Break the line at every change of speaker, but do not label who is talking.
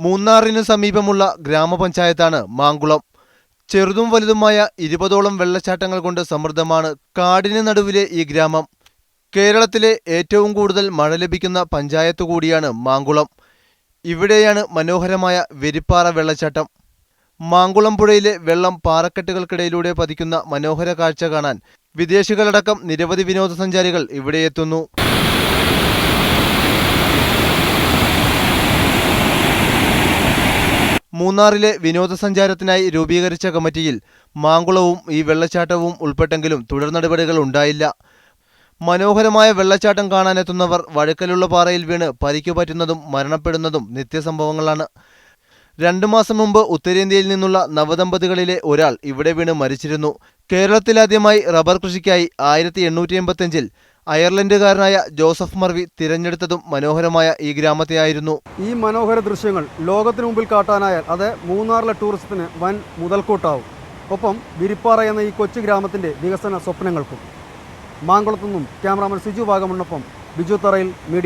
മൂന്നാറിന് സമീപമുള്ള ഗ്രാമപഞ്ചായത്താണ് മാങ്കുളം. ചെറുതും വലുതുമായ 20ഓളം വെള്ളച്ചാട്ടങ്ങൾ കൊണ്ട് സമൃദ്ധമാണ് കാടിന് നടുവിലെ ഈ ഗ്രാമം. കേരളത്തിലെ ഏറ്റവും കൂടുതൽ മഴ ലഭിക്കുന്ന പഞ്ചായത്ത് കൂടിയാണ് മാങ്കുളം. ഇവിടെയാണ് മനോഹരമായ വെരിപ്പാറ വെള്ളച്ചാട്ടം. മാങ്കുളം പുഴയിലെ വെള്ളം പാറക്കെട്ടുകൾക്കിടയിലൂടെ പതിക്കുന്ന മനോഹര കാഴ്ച കാണാൻ വിദേശികളടക്കം നിരവധി വിനോദസഞ്ചാരികൾ ഇവിടെയെത്തുന്നു. മൂന്നാറിലെ വിനോദസഞ്ചാരത്തിനായി രൂപീകരിച്ച കമ്മിറ്റിയിൽ മാങ്കുളവും ഈ വെള്ളച്ചാട്ടവും ഉൾപ്പെട്ടെങ്കിലും തുടർ നടപടികൾ ഉണ്ടായില്ല. മനോഹരമായ വെള്ളച്ചാട്ടം കാണാനെത്തുന്നവർ വഴുക്കലുള്ള പാറയിൽ വീണ് പരിക്കുപറ്റുന്നതും മരണപ്പെടുന്നതും നിത്യസംഭവങ്ങളാണ്. 2 മാസം മുമ്പ് ഉത്തരേന്ത്യയിൽ നിന്നുള്ള നവദമ്പതികളിലെ ഒരാൾ ഇവിടെ വീണ് മരിച്ചിരുന്നു. കേരളത്തിലാദ്യമായി റബ്ബർ കൃഷിക്കായി 1885-ൽ അയർലൻഡുകാരനായ ജോസഫ് മർവി തിരഞ്ഞെടുത്തതും മനോഹരമായ ഈ ഗ്രാമത്തെയായിരുന്നു.
ഈ മനോഹര ദൃശ്യങ്ങൾ ലോകത്തിനു മുമ്പിൽ കാട്ടാനായാൽ അത് മൂന്നാറിലെ ടൂറിസത്തിന് വൻ മുതൽക്കൂട്ടാവും. ഒപ്പം വിരിപ്പാറ എന്ന ഈ കൊച്ചു ഗ്രാമത്തിൻ്റെ വികസന സ്വപ്നങ്ങൾക്കും. മാങ്കുളത്തുനിന്നും ക്യാമറാമാൻ സിജു വാഗമണ്ണൊപ്പം ബിജു തറയിൽ.